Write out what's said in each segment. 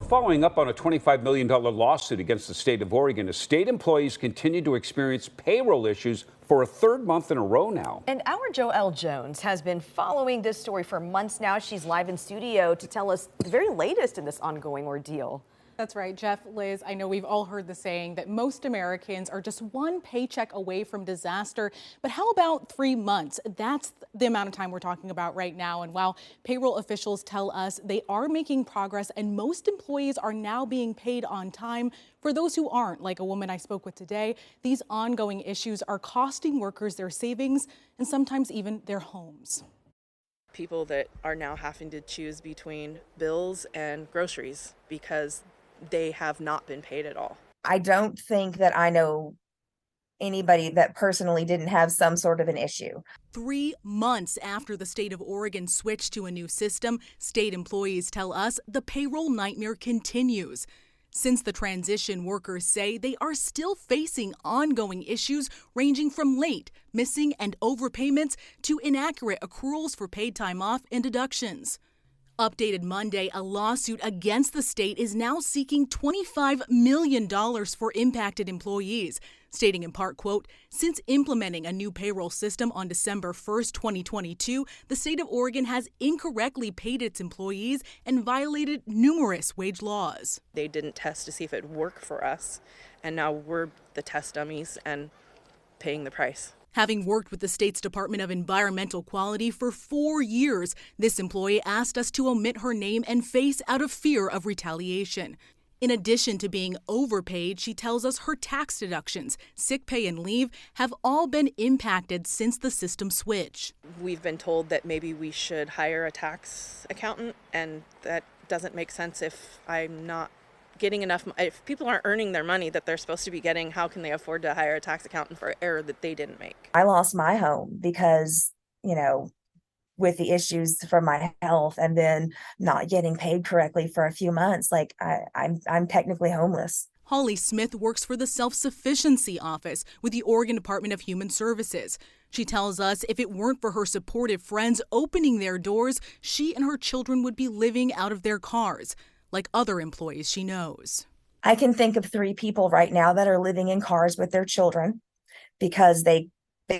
following up on a $25 million lawsuit against the state of Oregon, as state employees continue to experience payroll issues for a third month in a row now. And our Joelle Jones has been following this story for months now. She's live in studio to tell us the very latest in this ongoing ordeal. That's right, Jeff, Liz, I know we've all heard the saying that most Americans are just one paycheck away from disaster. But how about 3 months? That's the amount of time we're talking about right now. And while payroll officials tell us they are making progress and most employees are now being paid on time, for those who aren't, like a woman I spoke with today, these ongoing issues are costing workers their savings and sometimes even their homes. People that are now having to choose between bills and groceries because they have not been paid at all. I don't think that I know anybody that personally didn't have some sort of an issue. 3 months after the state of Oregon switched to a new system, state employees tell us the payroll nightmare continues. Since the transition, workers say they are still facing ongoing issues ranging from late, missing, and overpayments to inaccurate accruals for paid time off and deductions. Updated Monday, a lawsuit against the state is now seeking $25 million for impacted employees, stating in part, quote, since implementing a new payroll system on December 1st, 2022, the state of Oregon has incorrectly paid its employees and violated numerous wage laws. They didn't test to see if it would work for us, and now we're the test dummies and paying the price. Having worked with the state's Department of Environmental Quality for 4 years, this employee asked us to omit her name and face out of fear of retaliation. In addition to being overpaid, she tells us her tax deductions, sick pay, and leave have all been impacted since the system switch. We've been told that maybe we should hire a tax accountant, and that doesn't make sense if I'm not getting enough. If people aren't earning their money that they're supposed to be getting, how can they afford to hire a tax accountant for an error that they didn't make? I lost my home because, with the issues from my health and then not getting paid correctly for a few months, like I'm technically homeless. Holly Smith works for the Self-Sufficiency Office with the Oregon Department of Human Services. She tells us if it weren't for her supportive friends opening their doors, she and her children would be living out of their cars, like other employees she knows. I can think of 3 people right now that are living in cars with their children because they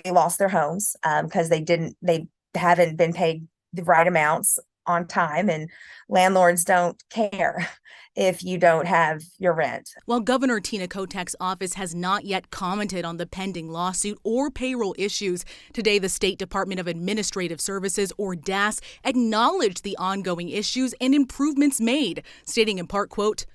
lost their homes because they haven't been paid the right amounts on time, and landlords don't care if you don't have your rent. While Governor Tina Kotek's office has not yet commented on the pending lawsuit or payroll issues, today the State Department of Administrative Services, or DAS, acknowledged the ongoing issues and improvements made, stating in part, quote,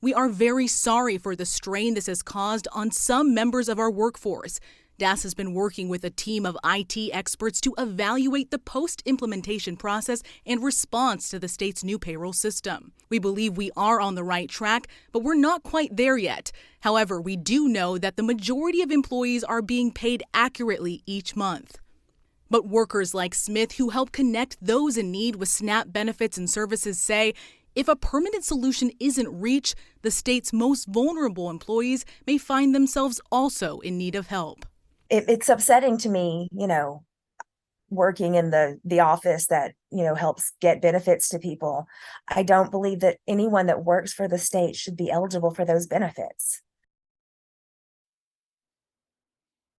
"We are very sorry for the strain this has caused on some members of our workforce. DAS has been working with a team of IT experts to evaluate the post-implementation process and response to the state's new payroll system. We believe we are on the right track, but we're not quite there yet. However, we do know that the majority of employees are being paid accurately each month." But workers like Smith, who help connect those in need with SNAP benefits and services, say if a permanent solution isn't reached, the state's most vulnerable employees may find themselves also in need of help. It's upsetting to me, working in the office that, helps get benefits to people. I don't believe that anyone that works for the state should be eligible for those benefits.